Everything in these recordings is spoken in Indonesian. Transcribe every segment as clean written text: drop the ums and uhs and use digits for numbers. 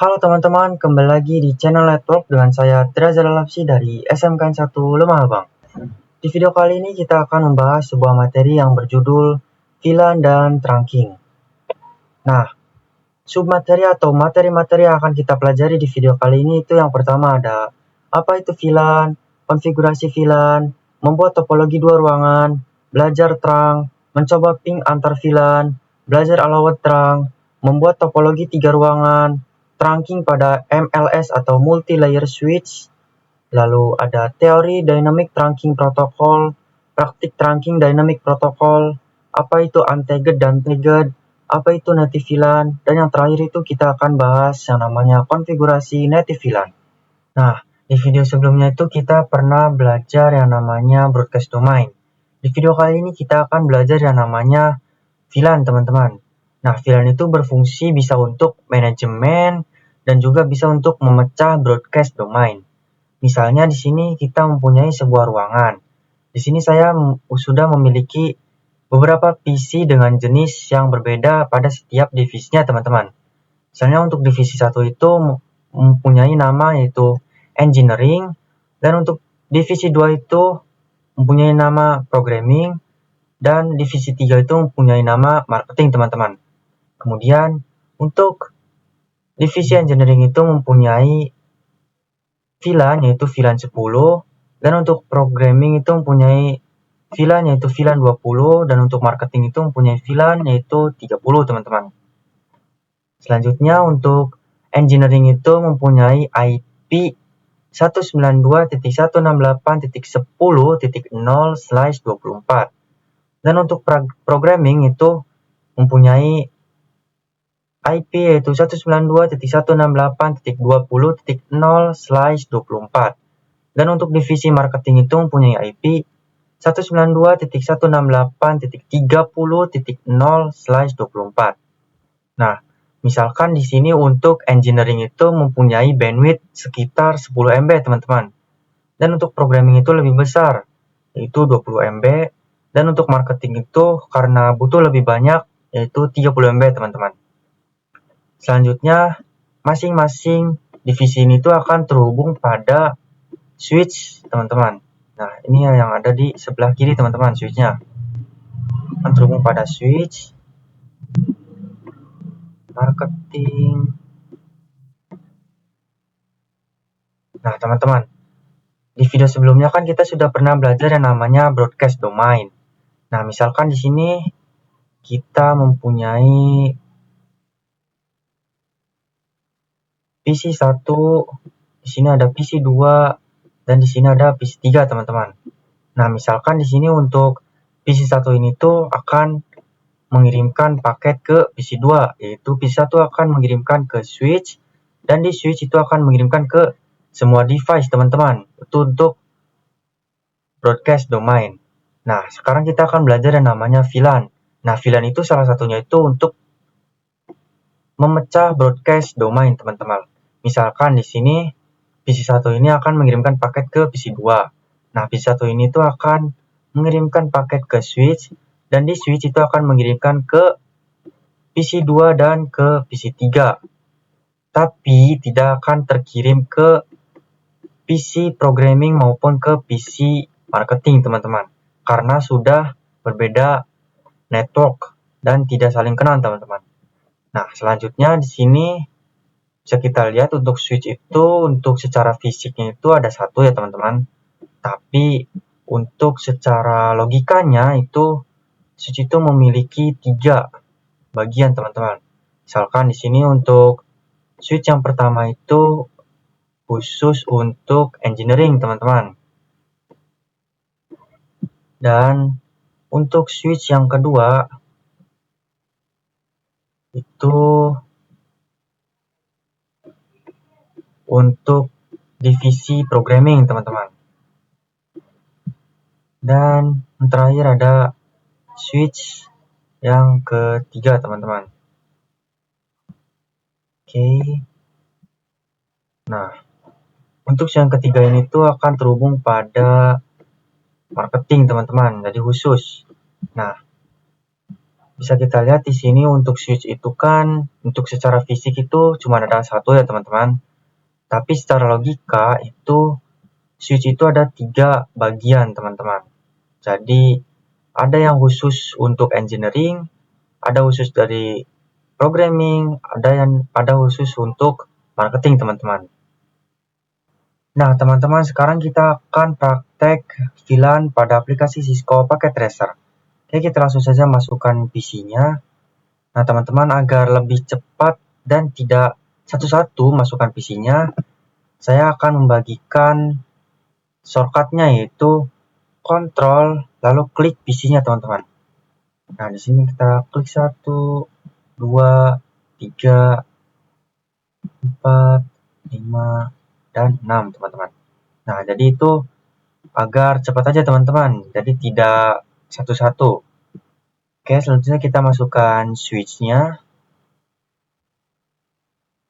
Halo teman-teman, kembali lagi di channel Network dengan saya Tira Lapsi dari SMKN 1 Lemah Abang. Di video kali ini kita akan membahas sebuah materi yang berjudul VLAN dan trunking. Nah, submateri atau materi-materi yang akan kita pelajari di video kali ini itu yang pertama ada apa itu VLAN, konfigurasi VLAN, membuat topologi dua ruangan, belajar trunk, mencoba ping antar VLAN, belajar allowed trunk, membuat topologi tiga ruangan, trunking pada MLS atau multi-layer switch, lalu ada teori dynamic trunking protocol, praktik trunking dynamic protocol, apa itu untagged dan tagged, apa itu native VLAN, dan yang terakhir itu kita akan bahas yang namanya konfigurasi native VLAN. Nah, di video sebelumnya itu kita pernah belajar yang namanya broadcast domain. Di video kali ini kita akan belajar yang namanya VLAN, teman-teman. Nah, VLAN itu berfungsi bisa untuk manajemen dan juga bisa untuk memecah broadcast domain. Misalnya di sini kita mempunyai sebuah ruangan. Di sini saya sudah memiliki beberapa PC dengan jenis yang berbeda pada setiap divisinya, teman-teman. Misalnya untuk divisi 1 itu mempunyai nama yaitu engineering, dan untuk divisi 2 itu mempunyai nama programming, dan divisi 3 itu mempunyai nama marketing, teman-teman. Kemudian untuk divisi engineering itu mempunyai VLAN yaitu VLAN 10, dan untuk programming itu mempunyai VLAN yaitu VLAN 20, dan untuk marketing itu mempunyai VLAN yaitu 30, teman-teman. Selanjutnya untuk engineering itu mempunyai IP 192.168.10.0/24, dan untuk programming itu mempunyai IP yaitu 192.168.20.0/24, dan untuk divisi marketing itu mempunyai IP 192.168.30.0/24. Nah, misalkan di sini untuk engineering itu mempunyai bandwidth sekitar 10 MB, teman-teman. Dan untuk programming itu lebih besar, yaitu 20 MB, dan untuk marketing itu karena butuh lebih banyak, yaitu 30 MB, teman-teman. Selanjutnya, masing-masing divisi ini tuh akan terhubung pada switch, teman-teman. Nah, ini yang ada di sebelah kiri, teman-teman, switchnya. Akan terhubung pada switch, marketing. Nah, teman-teman, di video sebelumnya kan kita sudah pernah belajar yang namanya broadcast domain. Nah, misalkan di sini kita mempunyai PC 1, di sini ada PC 2, dan di sini ada PC 3, teman-teman. Nah, misalkan di sini untuk PC 1 ini tuh akan mengirimkan paket ke PC 2, yaitu PC 1 akan mengirimkan ke switch, dan di switch itu akan mengirimkan ke semua device, teman-teman. Itu untuk broadcast domain. Nah, sekarang kita akan belajar yang namanya VLAN. Nah, VLAN itu salah satunya itu untuk memecah broadcast domain, teman-teman. Misalkan di sini PC 1 ini akan mengirimkan paket ke PC 2. Nah, PC 1 ini tuh akan mengirimkan paket ke switch, dan di switch itu akan mengirimkan ke PC 2 dan ke PC 3. Tapi tidak akan terkirim ke PC programming maupun ke PC marketing, teman-teman. Karena sudah berbeda network dan tidak saling kenal, teman-teman. Nah, selanjutnya di sini bisa kita lihat untuk switch itu untuk secara fisiknya itu ada satu ya, teman-teman. Tapi untuk secara logikanya itu switch itu memiliki 3 bagian, teman-teman. Misalkan di sini untuk switch yang pertama itu khusus untuk engineering, teman-teman. Dan untuk switch yang kedua itu untuk divisi programming, teman-teman. Dan yang terakhir ada switch yang ketiga, teman-teman. Oke. Nah, untuk yang ketiga ini tuh akan terhubung pada marketing, teman-teman. Jadi khusus. Nah, Bisa kita lihat di sini untuk switch itu kan untuk secara fisik itu cuma ada satu ya teman-teman. Tapi secara logika itu switch itu ada 3 bagian teman-teman. Jadi ada yang khusus untuk engineering, ada khusus dari programming, ada khusus untuk marketing teman-teman. Nah teman-teman, sekarang kita akan praktek VLAN pada aplikasi Cisco Packet Tracer. Oke, kita langsung saja masukkan PC-nya. Nah teman-teman, agar lebih cepat dan tidak satu-satu masukkan PC-nya, saya akan membagikan shortcut-nya, yaitu kontrol lalu klik PC-nya teman-teman. Nah di sini kita klik 1, 2, 3, 4, 5, dan 6 teman-teman. Nah jadi itu agar cepat aja teman-teman, jadi tidak satu-satu. Oke, selanjutnya kita masukkan switch-nya.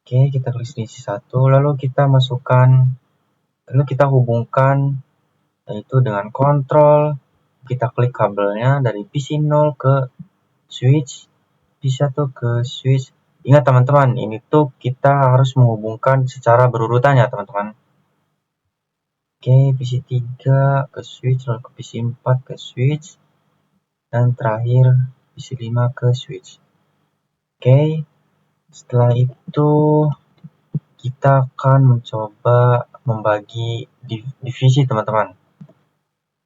Oke, kita klik switch 1, lalu kita hubungkan yaitu dengan kontrol. Kita klik kabelnya dari PC 0 ke switch, PC 1 ke switch. Ingat teman-teman, ini tuh kita harus menghubungkan secara berurutan ya teman-teman. Oke, PC 3 ke switch, lalu ke PC 4 ke switch, dan terakhir PC 5 ke switch. Oke, setelah itu kita akan mencoba membagi divisi teman-teman.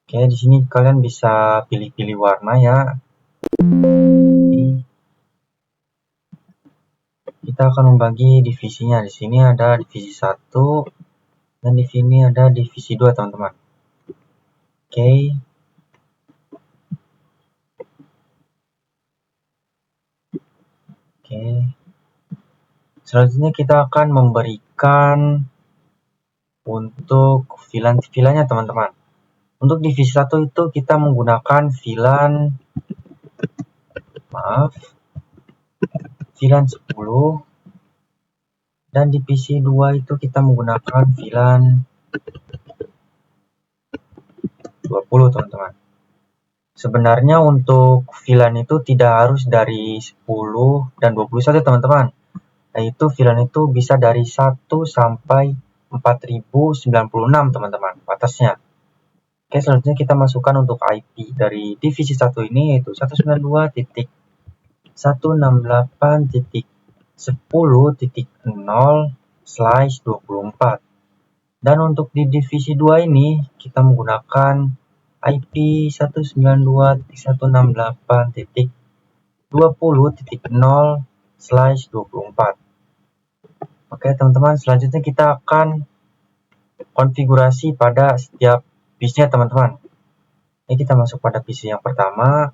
Oke, di sini kalian bisa pilih-pilih warna ya. Kita akan membagi divisinya. Di sini ada divisi 1 dan di sini ada divisi 2 teman-teman. Oke. Selanjutnya kita akan memberikan untuk VLAN-nya teman-teman. Untuk divisi 1 itu kita menggunakan VLAN 10, dan di PC 2 itu kita menggunakan VLAN 20 teman-teman. Sebenarnya untuk VLAN itu tidak harus dari 10 dan 21 teman-teman. Yaitu VLAN itu bisa dari 1 sampai 4096 teman-teman batasnya. Oke, selanjutnya kita masukkan untuk IP dari divisi 1 ini, yaitu 192.168.10.0/24. Dan untuk di divisi 2 ini kita menggunakan IP 192.168.20.0/24. Oke teman-teman, selanjutnya kita akan konfigurasi pada setiap PC-nya teman-teman. Ini kita masuk pada PC yang pertama,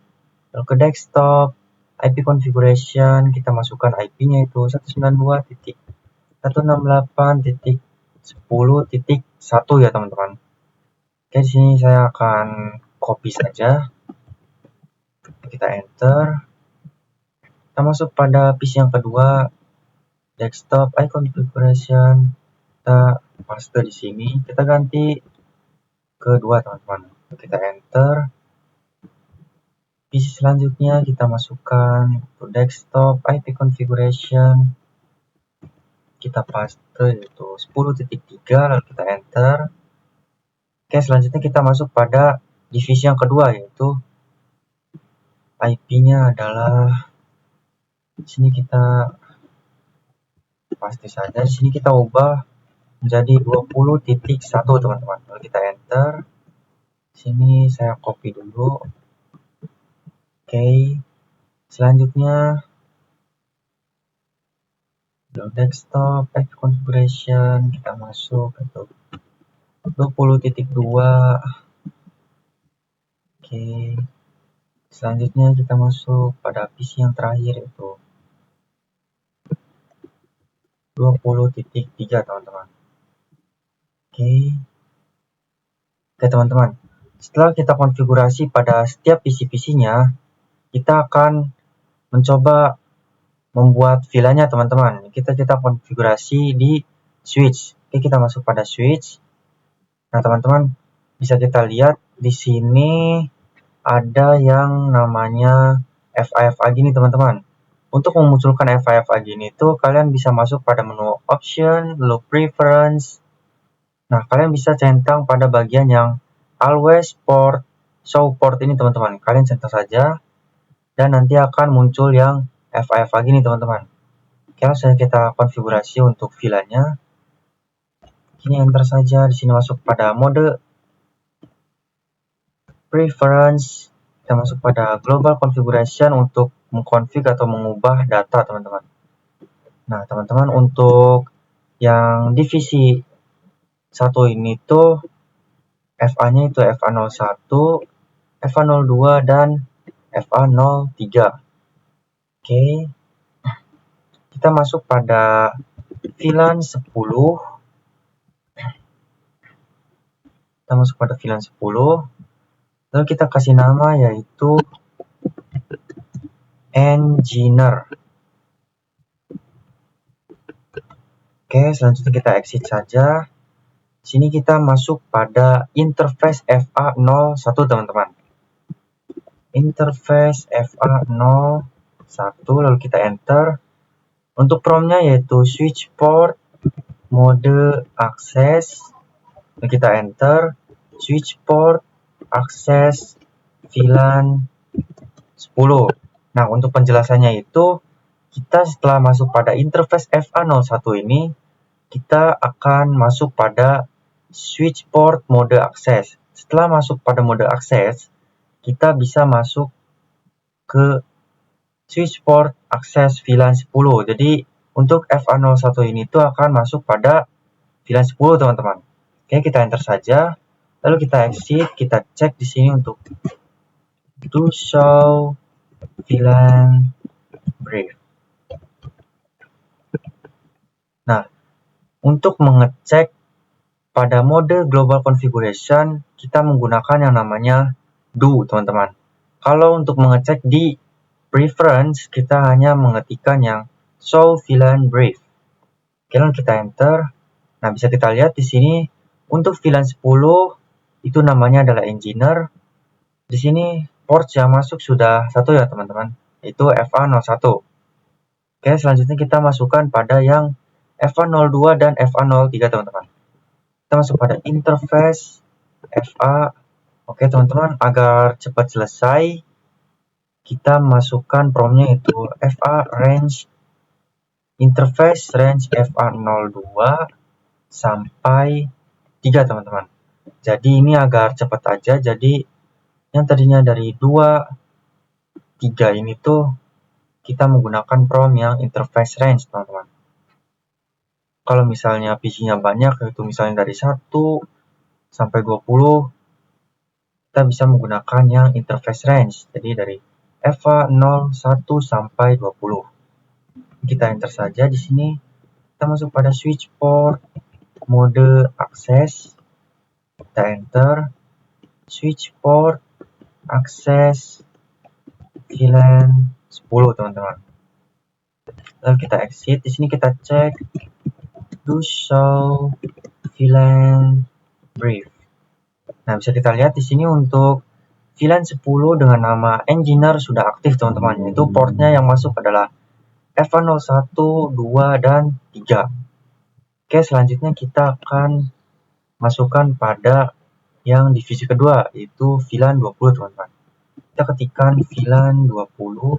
lalu ke desktop, IP configuration, kita masukkan IP-nya itu 192.168.10.1 ya teman-teman. Oke, di sini saya akan copy saja. Kita enter. Kita masuk pada PC yang kedua, desktop, IP configuration, kita paste di sini. Kita ganti ke 2 teman-teman. Kita enter. PC selanjutnya kita masukkan ke desktop, IP configuration, kita paste yaitu 10.3, lalu kita enter. Oke, selanjutnya kita masuk pada divisi yang kedua, yaitu IP-nya adalah di sini kita paste saja. Di sini kita ubah menjadi 20.1 teman-teman. Lalu kita enter. Di sini saya copy dulu. Oke, selanjutnya desktop, IP configuration, kita masuk untuk 20.2. Oke, selanjutnya kita masuk pada PC yang terakhir, yaitu 20.3 teman-teman. Oke teman-teman, setelah kita konfigurasi pada setiap PC-PC-nya, kita akan mencoba membuat VLAN-nya teman-teman. Kita konfigurasi di switch. Oke, kita masuk pada switch. Nah teman-teman, bisa kita lihat di sini ada yang namanya FAFA gini teman-teman. Untuk memunculkan FAFA gini tuh kalian bisa masuk pada menu option, lalu preference. Nah, kalian bisa centang pada bagian yang always port, show port ini teman-teman. Kalian centang saja dan nanti akan muncul yang FAFA gini teman-teman. Oke, langsung kita konfigurasi untuk VLAN-nya. Ini enter saja, di sini masuk pada mode preference, kita masuk pada global configuration untuk mengkonfig atau mengubah data teman-teman. Nah teman-teman, untuk yang divisi 1 ini tuh FA-nya itu FA01, FA02 dan FA03. Oke, kita masuk pada VLAN 10. Kita masuk pada VLAN 10. Lalu kita kasih nama yaitu engineer. Oke, selanjutnya kita exit saja. Sini kita masuk pada interface FA01 teman-teman. Interface FA01, lalu kita enter. Untuk promnya yaitu switch port, mode akses, lalu kita enter. Switch port, akses, VLAN 10. Nah, untuk penjelasannya itu, kita setelah masuk pada interface FA01 ini, kita akan masuk pada switch port mode akses. Setelah masuk pada mode akses, kita bisa masuk ke switch port akses VLAN 10. Jadi, untuk FA01 ini tuh akan masuk pada VLAN 10 teman-teman. Oke, kita enter saja. Lalu kita exit, kita cek di sini untuk to show VLAN brief. Nah, untuk mengecek pada mode global configuration, kita menggunakan yang namanya do, teman-teman. Kalau untuk mengecek di preference, kita hanya mengetikkan yang show VLAN brief. Oke, lalu kita enter. Nah, bisa kita lihat di sini untuk VLAN 10 itu namanya adalah engineer. Di sini port yang masuk sudah satu ya, teman-teman, yaitu FA01. Oke, selanjutnya kita masukkan pada yang FA02 dan FA03, teman-teman. Kita masuk pada interface FA. Oke teman-teman, agar cepat selesai, kita masukkan promnya itu FA range interface range FA02 sampai 3 teman-teman. Jadi ini agar cepat aja, jadi yang tadinya dari 2, 3 ini tuh kita menggunakan prom yang interface range teman-teman. Kalau misalnya PC-nya banyak, yaitu misalnya dari 1 sampai 20, kita bisa menggunakan yang interface range. Jadi dari FA01 sampai 20. Kita enter saja di sini. Kita masuk pada switch port, mode akses. Kita enter. Switch port, akses, VLAN 10 teman-teman. Lalu kita exit. Di sini kita cek do show VLAN brief. Nah, bisa kita lihat di sini untuk VLAN 10 dengan nama engineer sudah aktif teman-teman. Yaitu portnya yang masuk adalah FA01, 2, dan 3. Oke, selanjutnya kita akan masukkan pada yang divisi kedua, yaitu VLAN 20 teman-teman. Kita ketikkan VLAN 20,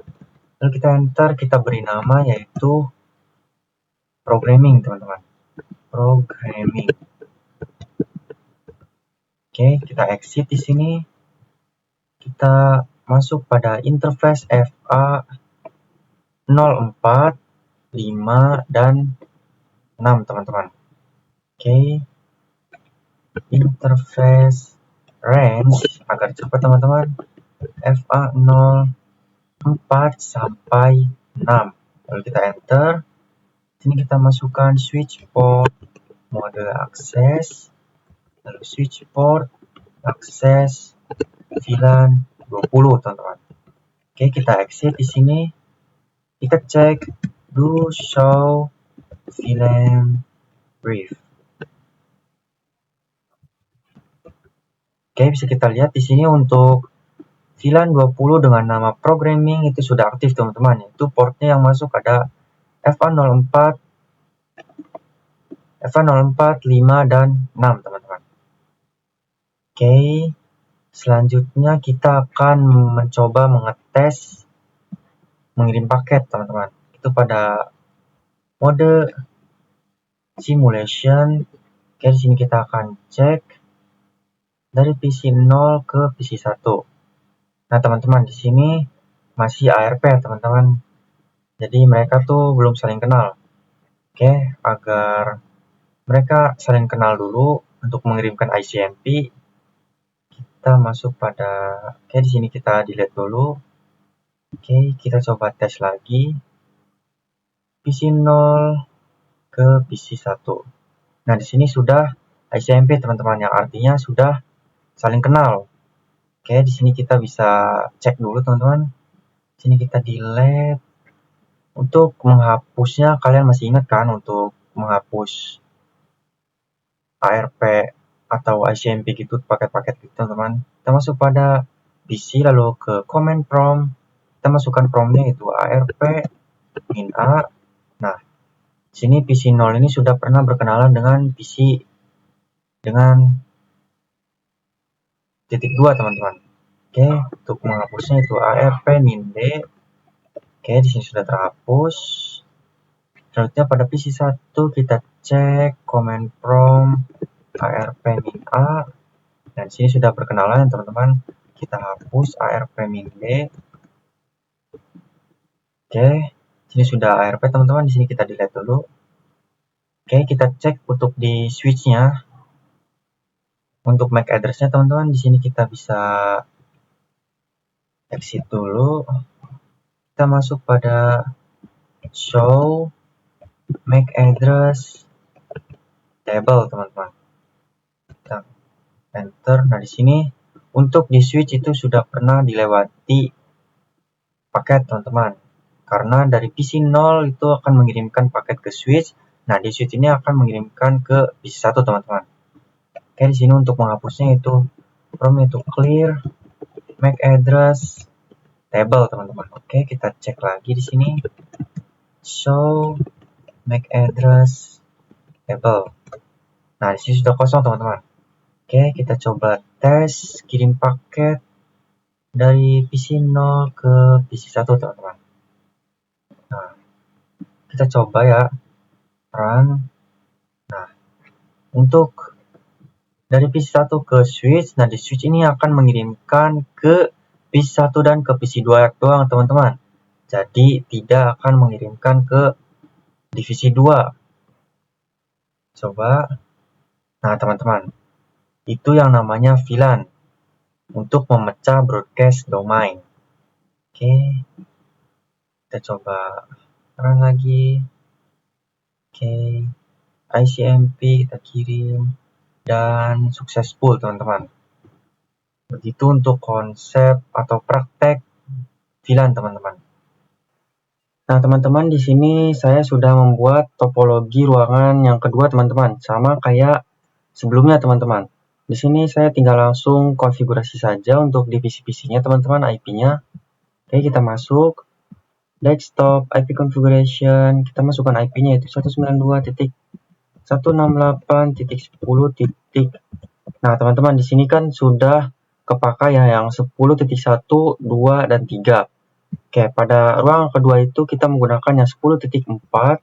lalu kita enter, kita beri nama yaitu programming teman-teman. Programming. Oke, kita exit di sini. Kita masuk pada interface FA04, 5, dan 6 teman-teman. Oke. Interface range agar cepat teman-teman. FA04 sampai 6. Lalu kita enter. Sini kita masukkan switch port mode akses, lalu switch port akses VLAN 20 teman-teman. Oke, kita exit di sini. Kita cek do show VLAN brief. Oke, bisa kita lihat di sini untuk VLAN 20 dengan nama programming itu sudah aktif teman-teman. Itu portnya yang masuk ada FA04, FA04, 5, dan 6 teman-teman. Oke, selanjutnya kita akan mencoba mengetes mengirim paket teman-teman. Itu pada mode simulation. Oke, di sini kita akan cek dari PC 0 ke PC 1. Nah, teman-teman, di sini masih ARP, teman-teman. Jadi mereka tuh belum saling kenal. Oke, agar mereka saling kenal dulu untuk mengirimkan ICMP, kita masuk pada di sini kita delete dulu. Oke, kita coba tes lagi. PC 0 ke PC 1. Nah, di sini sudah ICMP, teman-teman, yang artinya sudah saling kenal. Oke, di sini kita bisa cek dulu, teman-teman. Di sini kita delete. Untuk menghapusnya, kalian masih ingat kan untuk menghapus ARP atau ICMP gitu, paket-paket gitu, teman-teman. Kita masuk pada PC, lalu ke command prompt. Kita masukkan promptnya itu ARP min A. Nah, di sini PC 0 ini sudah pernah berkenalan dengan PC dengan titik 2, teman-teman. Oke, untuk menghapusnya itu ARP min D. Oke, di sini sudah terhapus. Selanjutnya pada PC 1 kita cek command prompt ARP min A. Dan di sini sudah berkenalan, teman-teman. Kita hapus ARP min D. Oke, di sini sudah ARP, teman-teman. Di sini kita delete dulu. Oke, kita cek untuk di switch-nya. Untuk MAC address-nya, teman-teman, di sini kita bisa exit dulu. Kita masuk pada show MAC address table, teman-teman. Kita enter. Nah, di sini untuk di switch itu sudah pernah dilewati paket, teman-teman. Karena dari PC 0 itu akan mengirimkan paket ke switch. Nah, di switch ini akan mengirimkan ke PC 1, teman-teman. Oke, di sini untuk menghapusnya itu prompt itu clear MAC address table, teman-teman. Oke, kita cek lagi di sini. Show MAC address table. Nah, di sini sudah kosong, teman-teman. Oke, kita coba tes kirim paket dari PC 0 ke PC 1, teman-teman. Nah, kita coba ya run. Nah, untuk dari PC 1 ke switch, nah di switch ini akan mengirimkan ke PC 1 dan ke PC 2 doang, teman-teman. Jadi tidak akan mengirimkan ke divisi 2. Coba. Nah, teman-teman, itu yang namanya VLAN untuk memecah broadcast domain. Oke, kita coba run lagi. Oke, ICMP kita kirim dan successful, teman-teman. Begitu untuk konsep atau praktek VLAN, teman-teman. Nah, teman-teman, di sini saya sudah membuat topologi ruangan yang kedua, teman-teman, sama kayak sebelumnya, teman-teman. Di sini saya tinggal langsung konfigurasi saja untuk divisi PC-nya, teman-teman, IP-nya. Oke, kita masuk desktop IP configuration, kita masukkan IP-nya itu 192.168.10. Nah, teman-teman, di sini kan sudah kepakai ya yang 10.1, 2, dan 3. Oke, pada ruang kedua itu kita menggunakan yang 10.4.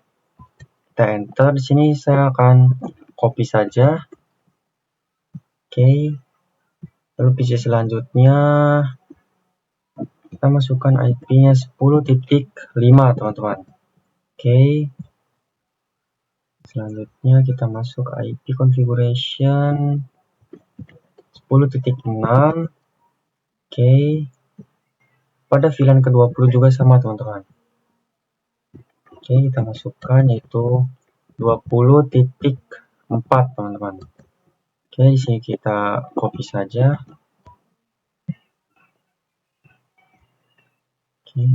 Kita enter. Di sini saya akan copy saja. Oke. Lalu PC selanjutnya kita masukkan IP-nya 10.5, teman-teman. Oke. Selanjutnya kita masuk IP configuration 10.6. Oke. Pada VLAN ke-20 juga sama, teman-teman. Oke, kita masukkan yaitu 20.4, teman-teman. Oke, di sini kita copy saja. Oke.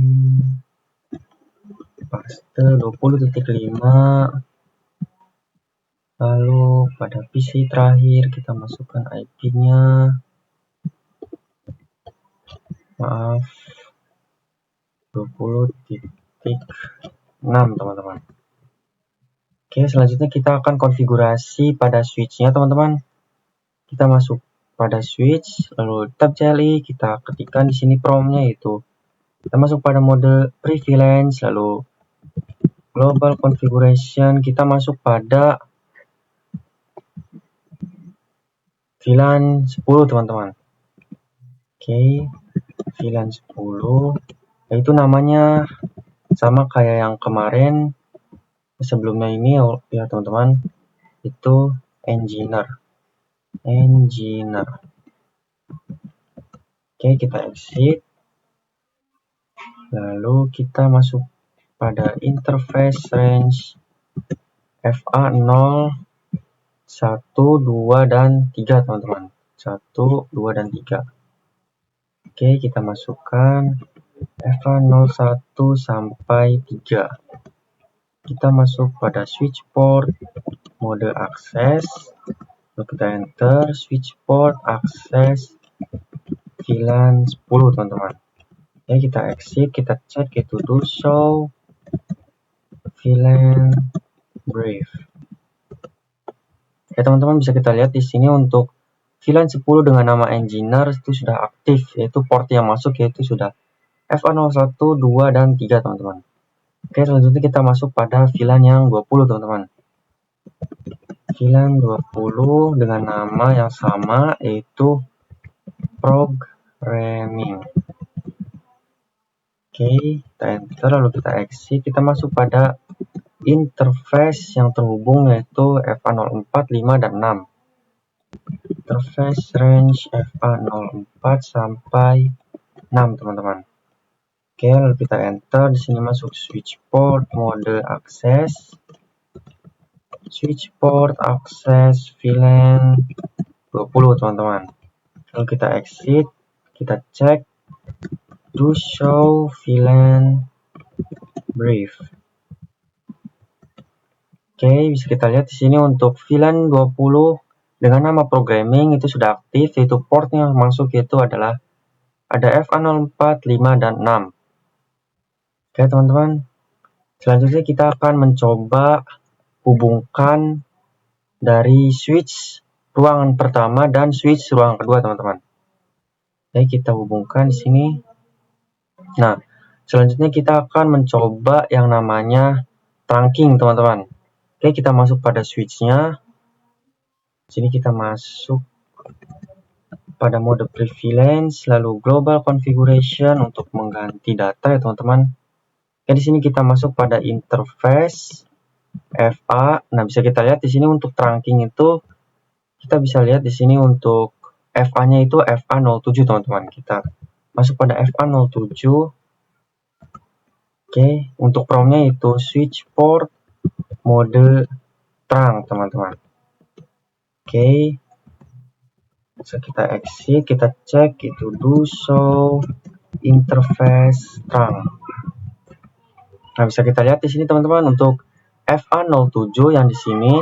Paste 20.5. Lalu pada PC terakhir kita masukkan IP-nya Maaf, 20.6 teman-teman. Oke, selanjutnya kita akan konfigurasi pada switch-nya teman-teman. Kita masuk pada switch, lalu tab CLI, kita ketikkan di sini prompt-nya, yaitu kita masuk pada mode prevalence, lalu global configuration, kita masuk pada VLAN 10 teman-teman. Oke, VLAN 10, yaitu namanya sama kayak yang kemarin sebelumnya ini ya teman-teman, itu engineer. Oke, kita exit, lalu kita masuk pada interface range FA 0, 1, 2, dan 3 teman-teman. 1, 2, dan 3. Oke, kita masukkan FA 01 sampai 3. Kita masuk pada switch port mode akses, lalu kita enter switch port akses VLAN 10 teman-teman. Oke, kita exit, kita cek itu do show VLAN brief. Ya teman-teman, bisa kita lihat di sini untuk VLAN 10 dengan nama engineer itu sudah aktif, yaitu port yang masuk yaitu sudah FA01, 2, dan 3 teman-teman. Oke, selanjutnya kita masuk pada VLAN yang 20 teman-teman. VLAN 20 dengan nama yang sama yaitu programming. Oke, kita enter, lalu kita exit, kita masuk pada interface yang terhubung yaitu FA04, 5, dan 6. Interface range FA04 sampai 6 teman-teman. Oke, lalu kita enter, di sini masuk switch port mode akses, switch port akses VLAN 20 teman-teman. Lalu kita exit, kita cek do show VLAN brief. Oke, bisa kita lihat di sini untuk VLAN 20 dengan nama programming itu sudah aktif, yaitu portnya yang masuk yaitu adalah ada FA04, 5, dan 6. Oke teman-teman, selanjutnya kita akan mencoba hubungkan dari switch ruangan pertama dan switch ruangan kedua teman-teman. Oke, kita hubungkan di sini. Nah, selanjutnya kita akan mencoba yang namanya trunking teman-teman. Oke, kita masuk pada switch-nya. Sini kita masuk pada mode prevalence, lalu global configuration untuk mengganti data ya teman-teman. Oke, di sini kita masuk pada interface FA. Nah, bisa kita lihat di sini untuk trunking itu kita bisa lihat di sini untuk FA-nya itu FA07 teman-teman. Kita masuk pada FA07. Oke, untuk prompt-nya itu switch port mode trunk teman-teman. Oke, bisa kita exit, kita cek itu do show interface trunk. Nah, bisa kita lihat di sini teman-teman untuk FA07 yang di sini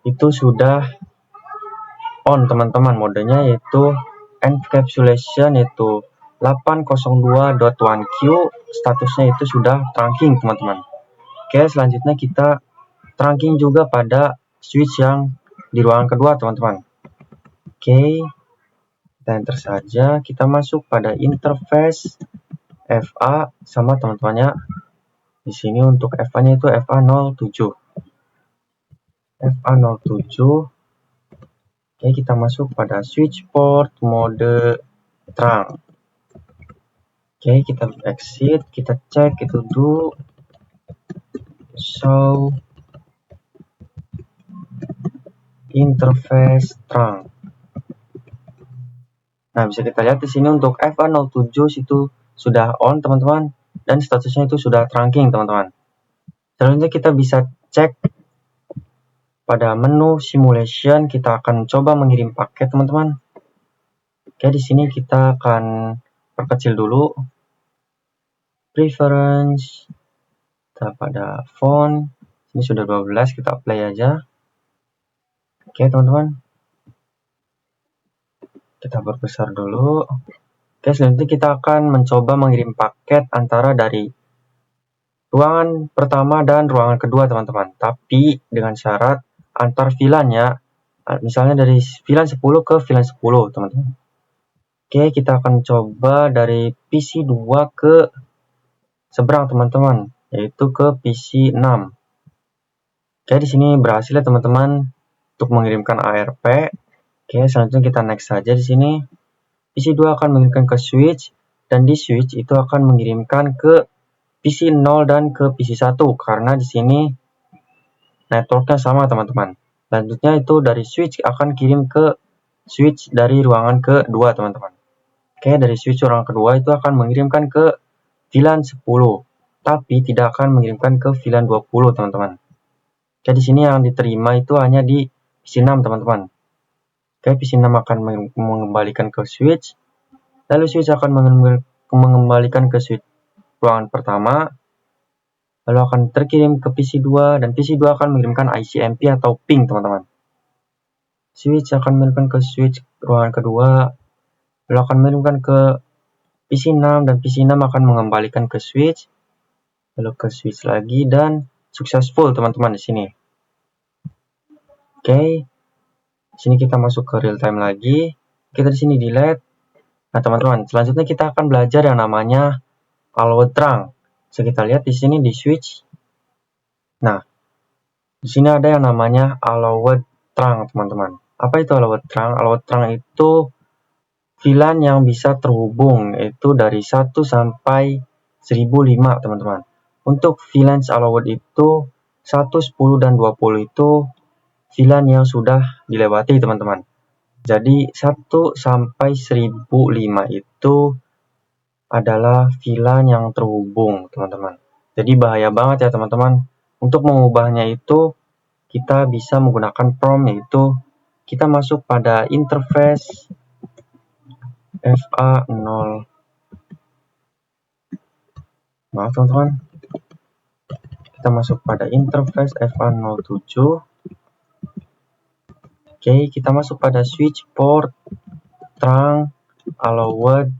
itu sudah on teman-teman, modenya yaitu encapsulation yaitu 802.1q, statusnya itu sudah trunking teman-teman. Oke, selanjutnya kita trunking juga pada switch yang di ruangan kedua teman-teman. Oke, kita enter saja, kita masuk pada interface FA sama teman-temannya. Di sini untuk FA-nya itu FA07. FA07. Oke, kita masuk pada switch port mode trunk. Oke, kita exit, kita cek itu do show interface trunk. Nah, bisa kita lihat di sini untuk FA07 itu sudah on teman-teman dan statusnya itu sudah trunking teman-teman. Selanjutnya kita bisa cek pada menu simulation, kita akan coba mengirim paket teman-teman. Oke, di sini kita akan perkecil dulu preference, kita pada font, ini sudah 12, kita play aja. Oke teman-teman, kita perbesar dulu. Oke, selanjutnya kita akan mencoba mengirim paket antara dari ruangan pertama dan ruangan kedua, teman-teman. Tapi dengan syarat antar VLAN ya. Misalnya dari VLAN 10 ke VLAN 10, teman-teman. Oke, kita akan coba dari PC 2 ke seberang, teman-teman, yaitu ke PC 6. Oke, di sini berhasil ya, teman-teman, untuk mengirimkan ARP. Oke, selanjutnya kita next saja di sini. PC 2 akan mengirimkan ke switch, dan di switch itu akan mengirimkan ke PC 0 dan ke PC 1 karena di sini networknya sama, teman-teman. Selanjutnya itu dari switch akan kirim ke switch dari ruangan kedua, teman-teman. Oke, dari switch ruangan kedua itu akan mengirimkan ke VLAN 10, tapi tidak akan mengirimkan ke VLAN 20, teman-teman. Oke, di sini yang diterima itu hanya di PC 6, teman-teman. Oke, PC 6 akan mengembalikan ke switch, lalu switch akan mengembalikan ke switch ruangan pertama, lalu akan terkirim ke PC 2, dan PC 2 akan mengirimkan ICMP atau ping, teman-teman. Switch akan mengirimkan ke switch ruangan kedua, lalu akan mengirimkan ke PC 6, dan PC 6 akan mengembalikan ke switch, lalu ke switch lagi, dan successful, teman-teman, di sini. Oke, di sini kita masuk ke real time lagi. Kita di sini delete. Nah, teman-teman, selanjutnya kita akan belajar yang namanya allowed trunk. Bisa kita lihat di sini di switch. Nah, di sini ada yang namanya allowed trunk, teman-teman. Apa itu allowed trunk? Allowed trunk itu VLAN yang bisa terhubung, yaitu dari 1 sampai 1005, teman-teman. Untuk VLAN allowed itu 1, 10, dan 20 itu VLAN yang sudah dilewati, teman-teman. Jadi 1 sampai 1005 itu adalah VLAN yang terhubung, teman-teman. Jadi bahaya banget ya, teman-teman. Untuk mengubahnya itu kita bisa menggunakan prompt, yaitu kita masuk pada interface FA0. Maaf, teman-teman. Kita masuk pada interface FA07. Oke, kita masuk pada switch port trunk allowed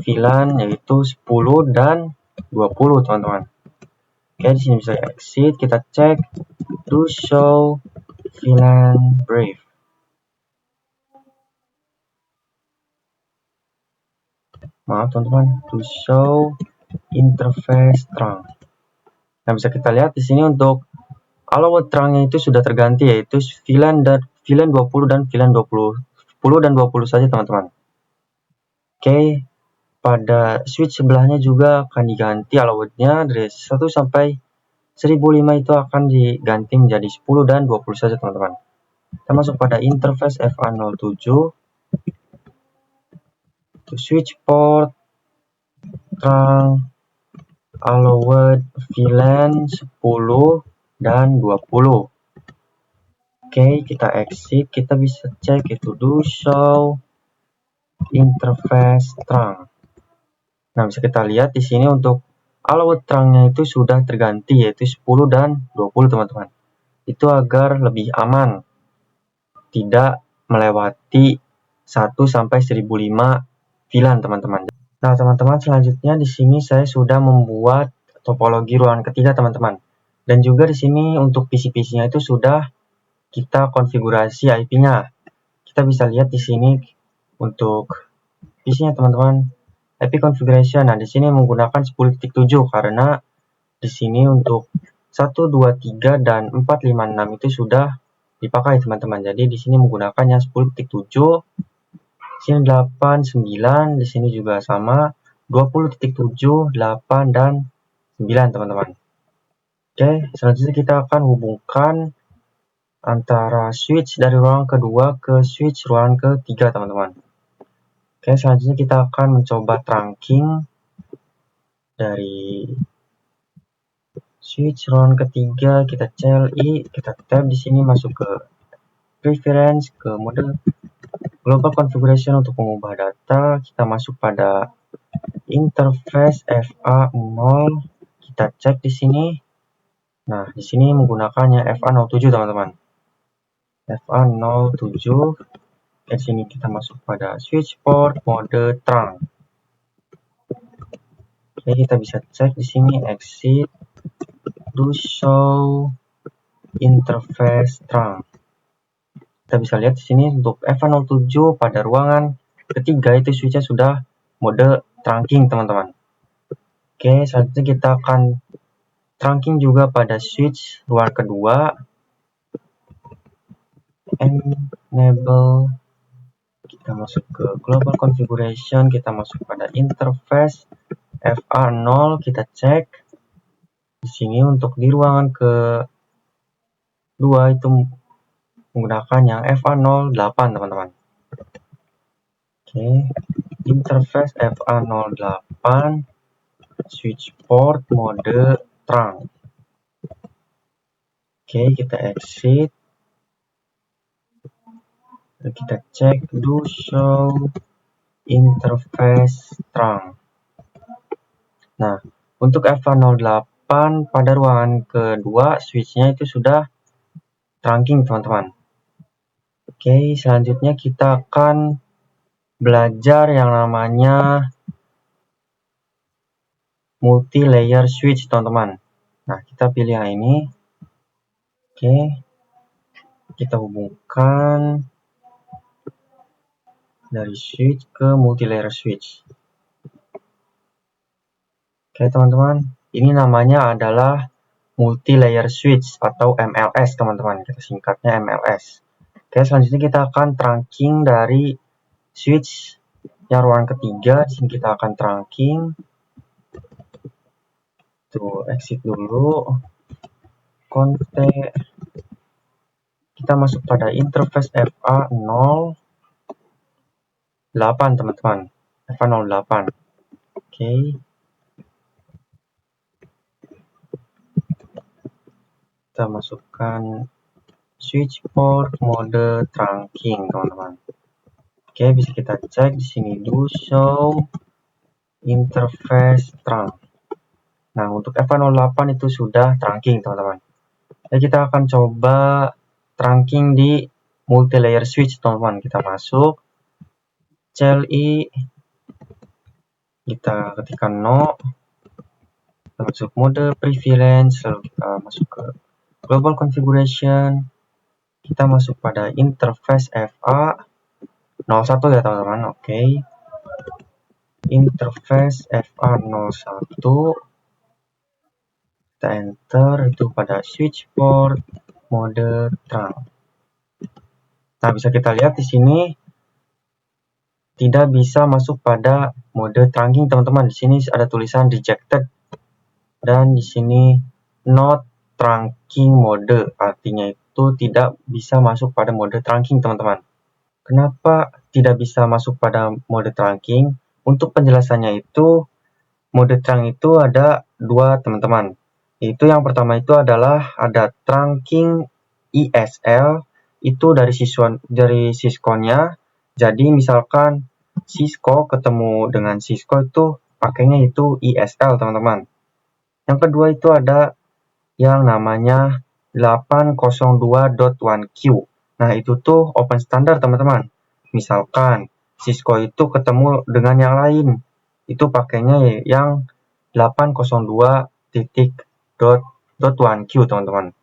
VLAN, yaitu 10 dan 20, teman-teman. Oke, di sini bisa exit, kita cek to show VLAN brief. Maaf, teman-teman, to show interface trunk. Nah, bisa kita lihat di sini untuk allowed trunknya itu sudah terganti, yaitu VLAN 20 dan VLAN 20, 10 dan 20 saja, teman-teman. Oke, pada switch sebelahnya juga akan diganti allowednya dari 1 sampai 1005 itu akan diganti menjadi 10 dan 20 saja, teman-teman. Kita masuk pada interface FA07, to switch port trunk allowed VLAN 10 dan 20. Oke, kita exit, kita bisa cek itu do show interface trunk. Nah, bisa kita lihat di sini untuk allowed trunknya itu sudah terganti, yaitu 10 dan 20, teman-teman. Itu agar lebih aman, tidak melewati 1 sampai 1005 VLAN, teman-teman. Nah, teman-teman, selanjutnya di sini saya sudah membuat topologi ruangan ketiga, teman-teman. Dan juga di sini untuk PC-PC-nya itu sudah kita konfigurasi IP-nya. Kita bisa lihat di sini untuk PC-nya, teman-teman, IP configuration. Nah, di sini menggunakan 10.7 karena di sini untuk 1, 2, 3 dan 4, 5, 6 itu sudah dipakai, teman-teman. Jadi di sini menggunakannya 10.7. Di sini 8, 9, di sini juga sama 20.7, 8 dan 9, teman-teman. Oke, selanjutnya kita akan hubungkan antara switch dari ruangan kedua ke switch ruangan ketiga, teman-teman. Oke, selanjutnya kita akan mencoba trunking dari switch ruangan ketiga, kita CLI, kita tab di sini masuk ke preference, ke mode global configuration untuk mengubah data, kita masuk pada interface FA0, kita cek di sini. Nah, di sini menggunakannya FA07, teman-teman. FA07. Di sini kita masuk pada switch port mode trunk. Oke, kita bisa cek di sini exit do show interface trunk. Kita bisa lihat di sini untuk F07 pada ruangan ketiga itu switchnya sudah mode trunking, teman-teman. Oke, selanjutnya kita akan trunking juga pada switch ruangan kedua. Enable, kita masuk ke global configuration, kita masuk pada interface FA0, kita cek di sini untuk di ruangan kedua itu menggunakan yang FA08, teman-teman. Oke, interface FA08 switch port mode trunk. Oke, kita exit. Kita cek do show interface trunk. Nah, untuk FA08 pada ruangan kedua switchnya itu sudah trunking, teman-teman. Oke, selanjutnya kita akan belajar yang namanya multi-layer switch, teman-teman. Nah, kita pilih yang ini. Oke, kita hubungkan dari switch ke multi-layer switch. Oke, teman-teman, ini namanya adalah multi-layer switch atau MLS, teman-teman. Kita singkatnya MLS. Oke, selanjutnya kita akan trunking dari switch yang ruangan ketiga. Di sini kita akan trunking. Tuh, exit dulu. Kontek. Kita masuk pada interface FA08, teman-teman. FA08. Oke. Kita masukkan switch port mode trunking, teman-teman. Oke, bisa kita cek di sini do show interface trunk. Nah, untuk FA08 itu sudah trunking, teman-teman. Jadi kita akan coba trunking di multi-layer switch, teman-teman. Kita masuk CLI, kita ketikkan no, kita masuk mode prevalence, lalu kita masuk ke global configuration, kita masuk pada interface FA01 ya, teman-teman. Oke. Interface FA01, kita enter itu pada switch port mode trunk. Nah, bisa kita lihat di sini tidak bisa masuk pada mode trunking, teman-teman. Di sini ada tulisan rejected dan di sini not trunking mode, artinya itu tidak bisa masuk pada mode trunking, teman-teman. Kenapa tidak bisa masuk pada mode trunking? Untuk penjelasannya itu, mode trunk itu ada dua, teman-teman. Itu yang pertama itu adalah ada trunking ISL, itu dari Cisco-nya. Jadi misalkan Cisco ketemu dengan Cisco itu pakainya itu ISL, teman-teman. Yang kedua itu ada yang namanya 802.1Q. Nah, itu tuh open standard, teman-teman. Misalkan Cisco itu ketemu dengan yang lain, itu pakainya yang 802.1Q, teman-teman.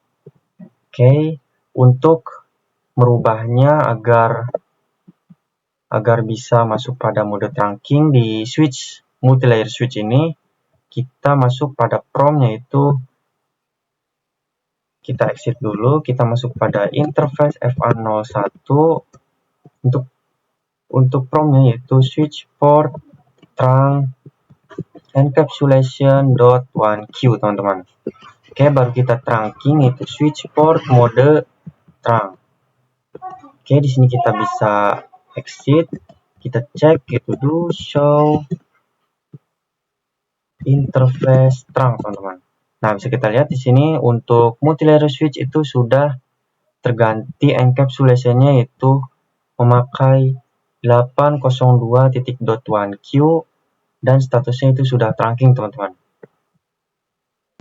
Oke, untuk merubahnya agar bisa masuk pada mode trunking di switch multi-layer switch ini, kita masuk pada prompt, yaitu kita exit dulu, kita masuk pada interface FA01. Untuk prompt-nya yaitu switch port trunk encapsulation.1Q, teman-teman. Oke, baru kita trunking itu switch port mode trunk. Oke, di sini kita bisa exit, kita cek itu do show interface trunk, teman-teman. Nah, bisa kita lihat di sini untuk multi-layer switch itu sudah terganti encapsulation-nya, yaitu memakai 802.1Q dan statusnya itu sudah trunking, teman-teman.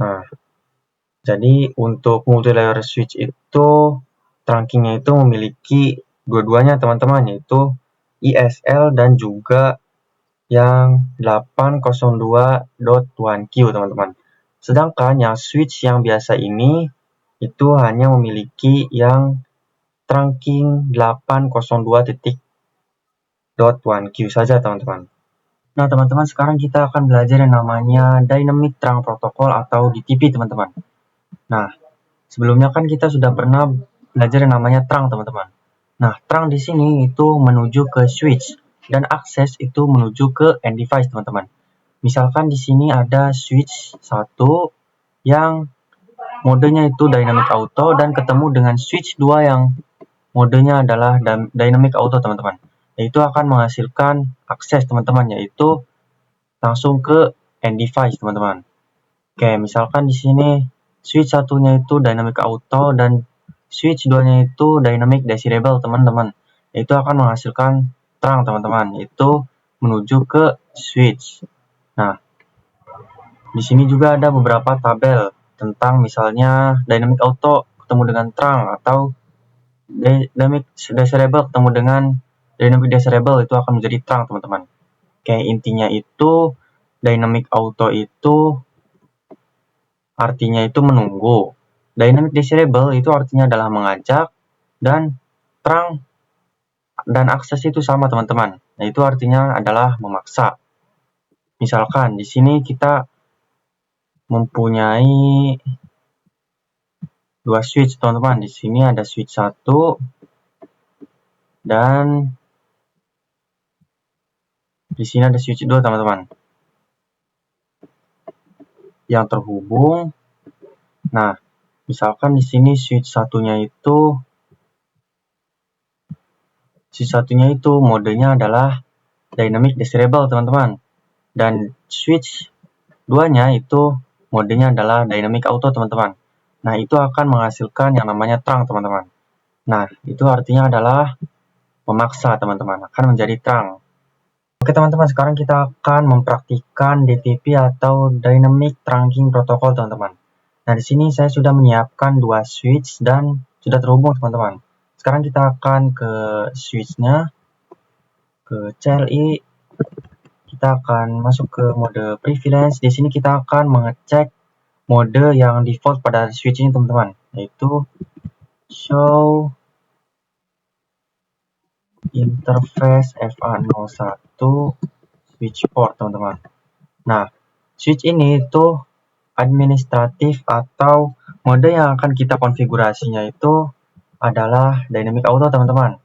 Nah, jadi untuk multi-layer switch itu trunkingnya itu memiliki dua-duanya teman-teman, yaitu ISL dan juga yang 802.1Q teman-teman. Sedangkan yang switch yang biasa ini itu hanya memiliki yang trunking 802.1Q saja teman-teman. Nah teman-teman, sekarang kita akan belajar yang namanya Dynamic Trunk Protocol atau DTP teman-teman. Nah, sebelumnya kan kita sudah pernah belajar yang namanya trunk teman-teman. Nah, trunk di sini itu menuju ke switch dan akses itu menuju ke end device teman-teman. Misalkan di sini ada switch 1 yang modenya itu dynamic auto dan ketemu dengan switch 2 yang modenya adalah dynamic auto teman-teman. Yaitu akan menghasilkan akses teman-teman, yaitu langsung ke end device teman-teman. Oke, misalkan di sini switch satunya itu dynamic auto dan switch 2-nya itu dynamic desirable teman-teman. Itu akan menghasilkan trunk teman-teman, yaitu menuju ke switch. Nah, di sini juga ada beberapa tabel tentang misalnya dynamic auto ketemu dengan trunk atau dynamic desirable ketemu dengan dynamic desirable, itu akan menjadi trunk teman-teman. Oke, intinya itu dynamic auto itu artinya itu menunggu. Dynamic desirable itu artinya adalah mengajak, dan trunk dan akses itu sama teman-teman. Nah, itu artinya adalah memaksa. Misalkan di sini kita mempunyai dua switch teman-teman. Di sini ada switch 1 dan di sini ada switch 2 teman-teman yang terhubung. Nah, misalkan di sini switch satunya itu modenya adalah dynamic desirable teman-teman, dan switch 2-nya itu modenya adalah dynamic auto teman-teman. Nah, itu akan menghasilkan yang namanya trunk teman-teman. Nah, itu artinya adalah memaksa teman-teman, akan menjadi trunk. Oke teman-teman, sekarang kita akan mempraktikkan DTP atau Dynamic Trunking Protocol teman-teman. Nah, di sini saya sudah menyiapkan dua switch dan sudah terhubung teman-teman. Sekarang kita akan ke switch-nya, ke CLI. Kita akan masuk ke mode prevalence. Di sini kita akan mengecek mode yang default pada switch ini teman-teman, yaitu show interface FA01 switch port teman-teman. Nah, switch ini itu administratif atau mode yang akan kita konfigurasinya itu adalah dynamic auto teman-teman.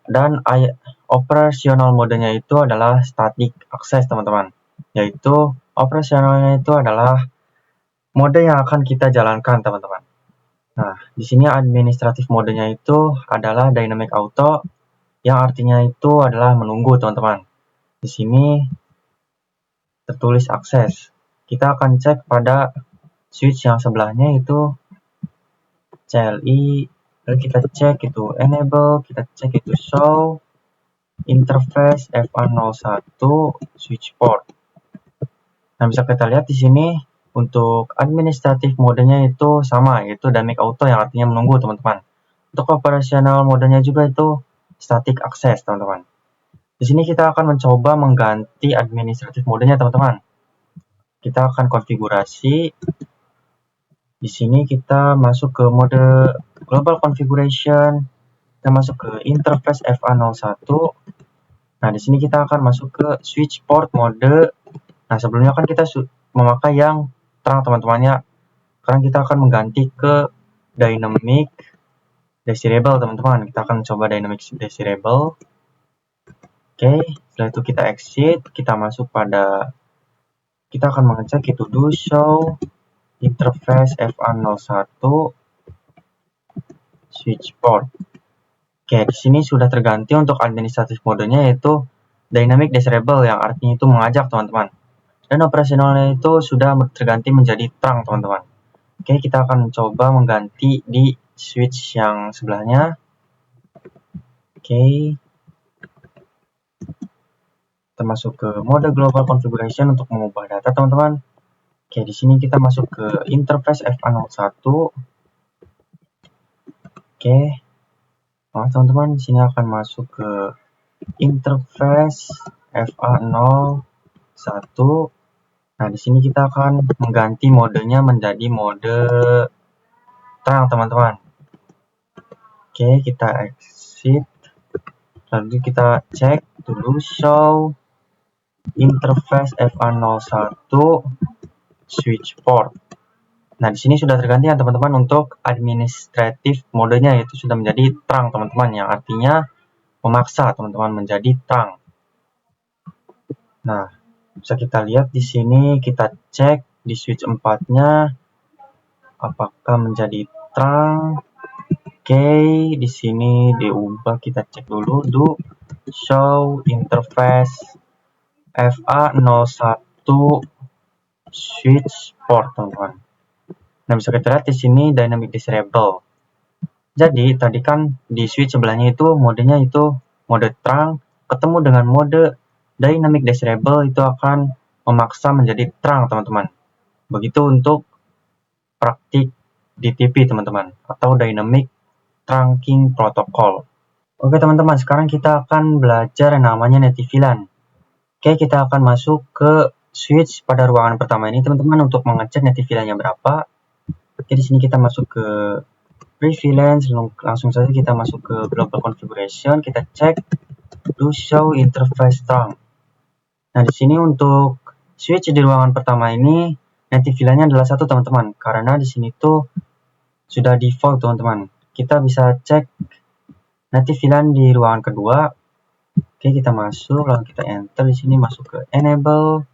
Dan operasional modenya itu adalah static access teman-teman. Yaitu operasionalnya itu adalah mode yang akan kita jalankan teman-teman. Nah, di sini administratif modenya itu adalah dynamic auto yang artinya itu adalah menunggu teman-teman. Di sini tertulis akses. Kita akan cek pada switch yang sebelahnya itu CLI, lalu kita cek itu enable, kita cek itu show interface FA01 switch port. Nah, bisa kita lihat di sini untuk administratif modenya itu sama, yaitu dynamic auto yang artinya menunggu teman-teman. Untuk operasional modenya juga itu static access teman-teman. Di sini kita akan mencoba mengganti administratif modenya teman-teman. Kita akan konfigurasi. Di sini kita masuk ke mode global configuration. Kita masuk ke interface FA01. Nah, di sini kita akan masuk ke switch port mode. Nah, sebelumnya kan kita memakai yang terang teman-temannya. Sekarang kita akan mengganti ke dynamic desirable teman-teman. Kita akan coba dynamic desirable. Oke, setelah itu kita exit, kita masuk pada, kita akan mengecek itu do show interface FA01 switch port. Oke, di sini sudah terganti untuk administratif modenya yaitu dynamic desirable yang artinya itu mengajak teman-teman. Dan operasionalnya itu sudah terganti menjadi trunk teman-teman. Oke, kita akan coba mengganti di switch yang sebelahnya. Oke. Kita masuk ke mode global configuration untuk mengubah data teman-teman. Oke, di sini kita masuk ke interface FA01. Oke. Nah, teman-teman, di sini akan masuk ke interface FA01. Nah, di sini kita akan mengganti modenya menjadi mode terang, teman-teman. Oke, kita exit. Lalu kita cek dulu show interface FA01 switch port. Nah, di sini sudah terganti ya teman-teman untuk administratif modenya, yaitu sudah menjadi terang teman-teman, yang artinya memaksa teman-teman menjadi terang. Nah, bisa kita lihat di sini, kita cek di switch 4-nya apakah menjadi terang. Oke, di sini diubah, kita cek dulu do show interface FA01 switch port, teman-teman. Nah, bisa kita lihat di sini dynamic disable. Jadi, tadi kan di switch sebelahnya itu modenya itu mode terang, ketemu dengan mode dynamic disable itu akan memaksa menjadi terang, teman-teman. Begitu untuk praktik DTP, teman-teman, atau dynamic trunking protocol. Oke, teman-teman, sekarang kita akan belajar yang namanya native VLAN. Oke, kita akan masuk ke switch pada ruangan pertama ini, teman-teman, untuk mengecek native VLAN-nya berapa. Oke, di sini kita masuk ke prevalence, langsung saja kita masuk ke global configuration, kita cek do show interface terang. Nah, di sini untuk switch di ruangan pertama ini native VLAN-nya adalah 1, teman-teman, karena di sini tuh sudah default, teman-teman. Kita bisa cek native VLAN di ruangan kedua. Oke, kita masuk, lalu kita enter di sini, masuk ke enable,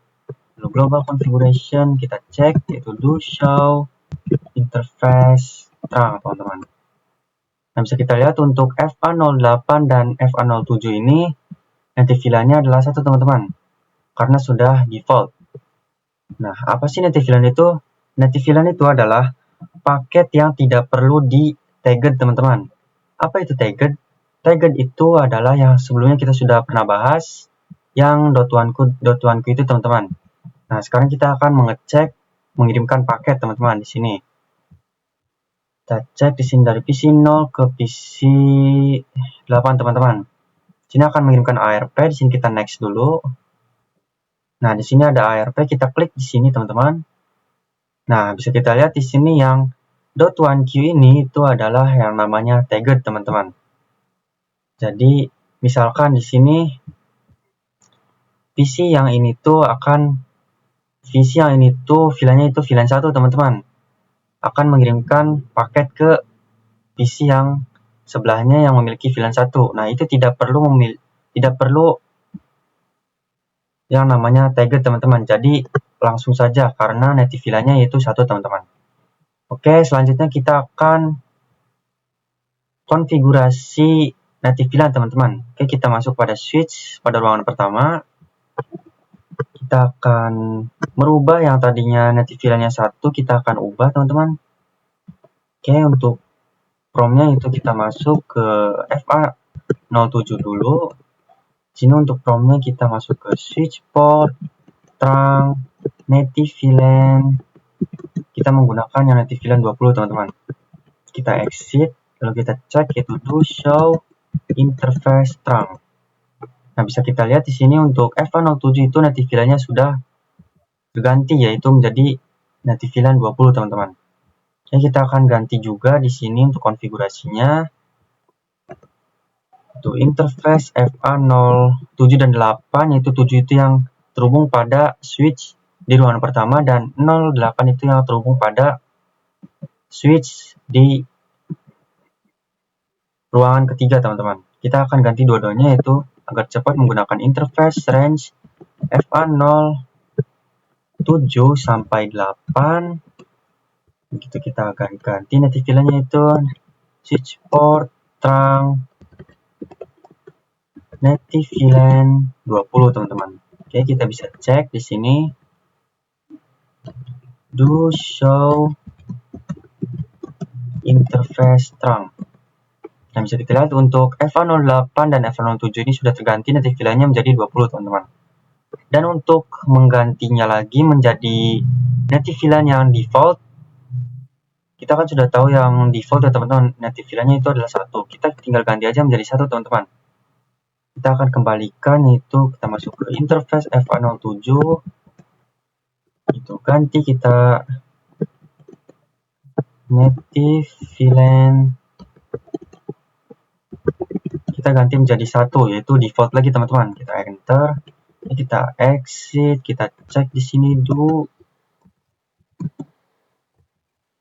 lalu global configuration, kita cek yaitu do show interface terang, teman-teman. Nah, bisa kita lihat untuk FA08 dan FA07 ini native VLAN-nya adalah 1, teman-teman, karena sudah default. Nah, apa sih native VLAN itu? Native VLAN itu adalah paket yang tidak perlu di tagged, teman-teman. Apa itu tagged? Tagged itu adalah yang sebelumnya kita sudah pernah bahas, yang .1q itu, teman-teman. Nah, sekarang kita akan mengecek mengirimkan paket, teman-teman, di sini. Kita cek di sini dari PC 0 ke PC 8, teman-teman. Sini akan mengirimkan ARP, di sini kita next dulu. Nah, di sini ada ARP, kita klik di sini, teman-teman. Nah, bisa kita lihat di sini yang .1q ini itu adalah yang namanya tagged, teman-teman. Jadi, misalkan di sini PC yang ini tuh VLAN-nya itu VLAN 1, teman-teman. Akan mengirimkan paket ke PC yang sebelahnya yang memiliki VLAN 1. Nah, itu tidak perlu yang namanya tagged, teman-teman. Jadi, langsung saja karena native VLAN-nya yaitu 1, teman-teman. Oke, selanjutnya kita akan konfigurasi native VLAN, teman-teman. Oke, kita masuk pada switch pada ruangan pertama. Kita akan merubah yang tadinya native VLAN-nya 1, kita akan ubah, teman-teman. Oke, untuk promnya itu kita masuk ke FA07 dulu. Sini untuk promnya kita masuk ke switch port, terang, native VLAN. Kita menggunakan yang native VLAN 20, teman-teman. Kita exit, lalu kita cek yaitu do show interface terang. Nah, bisa kita lihat di sini untuk FA07 itu native VLAN-nya sudah berganti, yaitu menjadi native VLAN 20, teman-teman. Oke, kita akan ganti juga di sini untuk konfigurasinya. Itu interface FA07 dan 8, yaitu 7 itu yang terhubung pada switch di ruangan pertama, dan 08 itu yang terhubung pada switch di ruangan ketiga, teman-teman. Kita akan ganti dua-duanya yaitu agar cepat menggunakan interface range FA07 sampai 8. Begitu kita akan ganti native VLAN-nya itu switch port, terang, native VLAN 20, teman-teman. Oke, kita bisa cek di sini do show interface terang. Nah, bisa kita lihat untuk FA08 dan FA07 ini sudah terganti native VLAN-nya menjadi 20, teman-teman. Dan untuk menggantinya lagi menjadi native VLAN yang default, kita kan sudah tahu yang default ya teman-teman, native VLAN-nya itu adalah 1. Kita tinggal ganti aja menjadi 1 teman-teman. Kita akan kembalikan itu, kita masuk ke interface FA07, itu ganti kita native VLAN, kita ganti menjadi 1, yaitu default lagi teman-teman. Kita enter, kita exit, kita cek di sini dulu.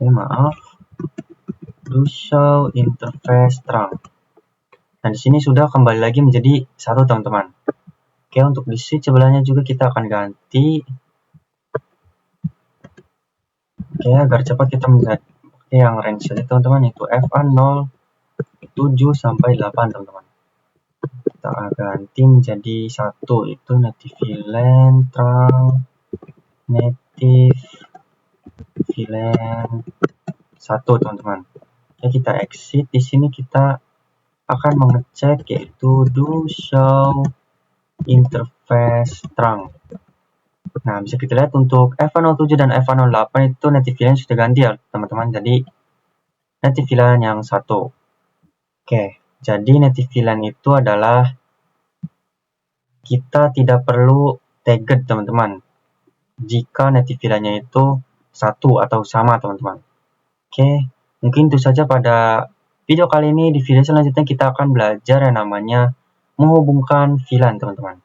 Maaf, do show interface trunk. Nah, di sini sudah kembali lagi menjadi 1 teman-teman. Oke, untuk di switch sebelahnya juga kita akan ganti. Oke, agar cepat kita melihat yang range saja teman-teman, itu FA07 sampai 8 teman-teman. Kita ganti menjadi 1, itu native VLAN trunk native VLAN 1 teman-teman. Oke, kita exit. Di sini kita akan mengecek yaitu do show interface trunk. Nah, bisa kita lihat untuk FA07 dan FA08 itu native VLAN sudah ganti ya teman-teman, jadi native VLAN yang 1. Oke, jadi native VLAN itu adalah kita tidak perlu tagged teman-teman jika native VLAN-nya itu 1 atau sama teman-teman. Oke, mungkin itu saja pada video kali ini. Di video selanjutnya kita akan belajar yang namanya menghubungkan VLAN teman-teman.